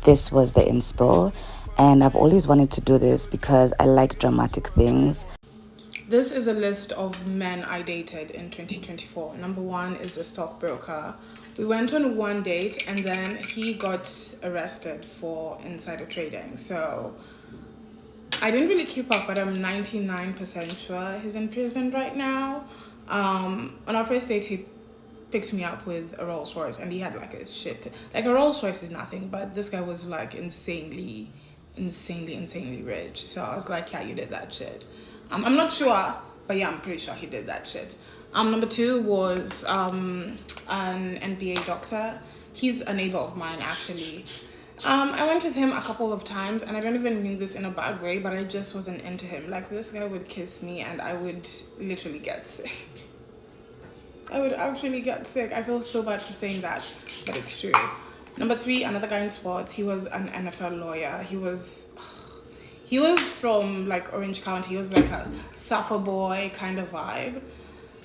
this was the inspo, and I've always wanted to do this because I like dramatic things. This is a list of men I dated in 2024. Number 1 is a stockbroker. We went on one date and then he got arrested for insider trading. So I didn't really keep up, but I'm 99% sure he's in prison right now. On our first date, he picked me up with a Rolls Royce, and he had like a shit. Like a Rolls Royce is nothing, but this guy was like insanely rich. So I was like, yeah, you did that shit. I'm not sure, but yeah, I'm pretty sure he did that shit. Number 2 was an NBA doctor. He's a neighbor of mine, actually. I went with him a couple of times, and I don't even mean this in a bad way, but I just wasn't into him. Like, this guy would kiss me and I would literally get sick. I would actually get sick. I feel so bad for saying that, but it's true. Number 3, another guy in sports. He was an NFL lawyer. He was from like Orange County. He was like a surfer boy kind of vibe.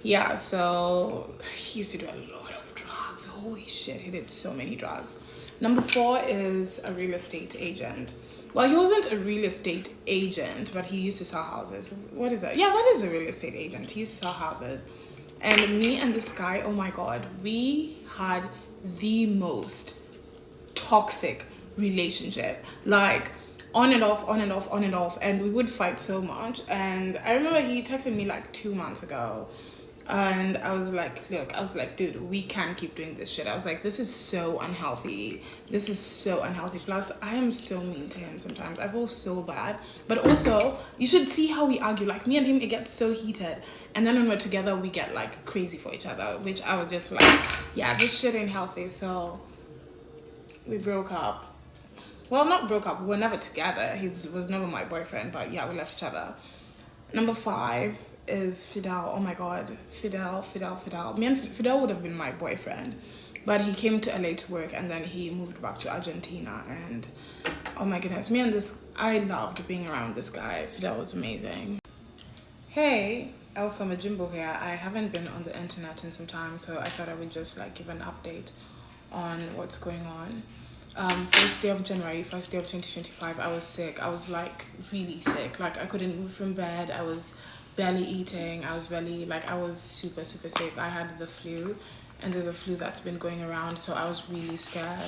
Yeah, so he used to do a lot of drugs. Holy shit, he did so many drugs. Number 4 is a real estate agent. Well, he wasn't a real estate agent, but he used to sell houses. What is that? Yeah, that is a real estate agent. He used to sell houses. And me and this guy, oh my God, we had the most toxic relationship. Like, on and off, on and off, on and off. And we would fight so much. And I remember he texted me like 2 months ago. And I was like, look, dude, we can't keep doing this shit. I was like, this is so unhealthy. This is so unhealthy. Plus, I am so mean to him sometimes. I feel so bad. But also, you should see how we argue. Like, me and him, it gets so heated. And then when we're together, we get like crazy for each other. Which I was just like, yeah, this shit ain't healthy. So we broke up. Well, not broke up. We were never together. He was never my boyfriend. But yeah, we left each other. Number 5 is Fidel. Oh my God, Fidel. Me and Fidel would have been my boyfriend, but he came to LA to work and then he moved back to Argentina. And oh my goodness, I loved being around this guy. Fidel was amazing. Hey, Elsa Majimbo here. I haven't been on the internet in some time, so I thought I would just like give an update on what's going on. First day of January, first day of 2025, I was sick. I was like really sick. Like I couldn't move from bed. I was barely eating. I was super sick. I had the flu, and there's a flu that's been going around, so I was really scared.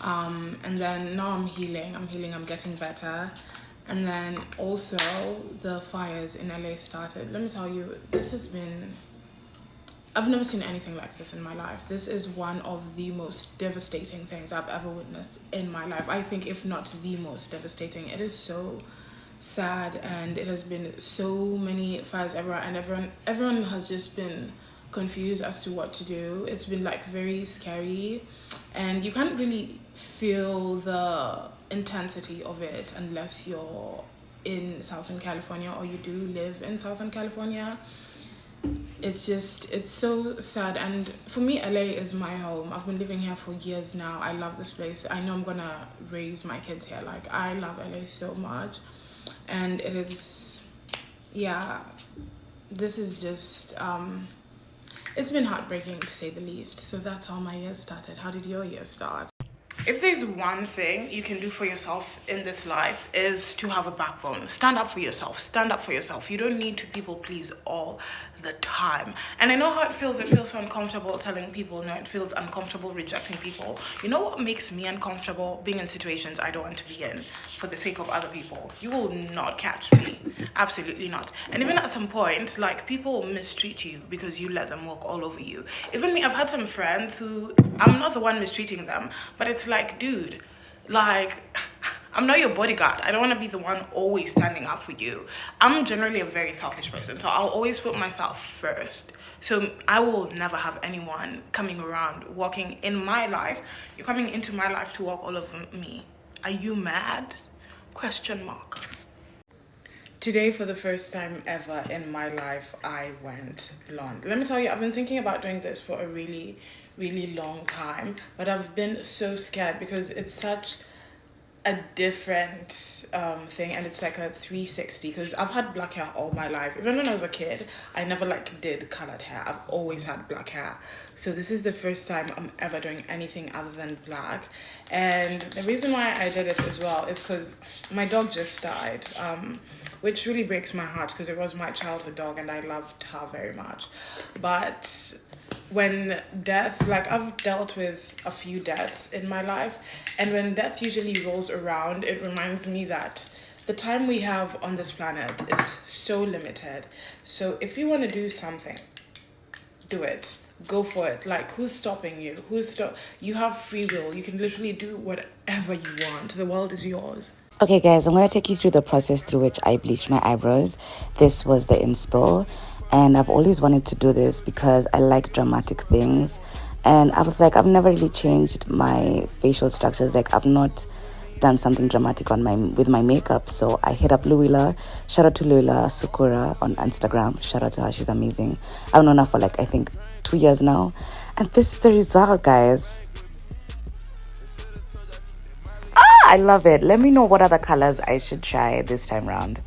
And then now I'm healing. I'm getting better. And then also the fires in LA started. Let me tell you, I've never seen anything like this in my life. This is one of the most devastating things I've ever witnessed in my life. I think if not the most devastating. It is so sad, and it has been so many fires everywhere, and everyone has just been confused as to what to do. It's been like very scary, and you can't really feel the intensity of it unless you're in Southern California or you do live in Southern California. It's so sad. And for me, LA is my home. I've been living here for years now. I love this place. I know I'm gonna raise my kids here. Like, I love LA so much. And it is, yeah, this is just, it's been heartbreaking to say the least. So that's how my year started. How did your year start? If there's one thing you can do for yourself in this life, is to have a backbone. Stand up for yourself. Stand up for yourself. You don't need to people please all the time. And I know how it feels. It feels so uncomfortable telling people no. It feels uncomfortable rejecting people. You know what makes me uncomfortable? Being in situations I don't want to be in for the sake of other people. You will not catch me. Absolutely not. And even at some point, like, people mistreat you because you let them walk all over you. Even me, I've had some friends who, I'm not the one mistreating them, but it's like, dude, like, I'm not your bodyguard. I don't want to be the one always standing up for you. I'm generally a very selfish person, so I'll always put myself first. So I will never have anyone coming around, walking in my life. You're coming into my life to walk all over me. Are you mad? Question mark. Today, for the first time ever in my life, I went blonde. Let me tell you, I've been thinking about doing this for a really long time, but I've been so scared because it's such a different thing, and it's like a 360, because I've had black hair all my life. Even when I was a kid, I never like did colored hair. I've always had black hair, so this is the first time I'm ever doing anything other than black. And the reason why I did it as well is because my dog just died, which really breaks my heart because it was my childhood dog and I loved her very much. But when death, like, I've dealt with a few deaths in my life, and when death usually rolls around, it reminds me that the time we have on this planet is so limited. So if you want to do something, do it, go for it. Like, who's stopping you? You have free will. You can literally do whatever you want. The world is yours. Okay guys, I'm going to take you through the process through which I bleached my eyebrows. This was the inspo, and I've always wanted to do this because I like dramatic things, and I was like, I've never really changed my facial structures. Like, I've not done something dramatic with my makeup. So I hit up Luila. Shout out to Luila Sukura on Instagram. Shout out to her, she's amazing. I've known her for like, I think 2 years now, and this is the result, guys. I love it. Let me know what other colors I should try this time around.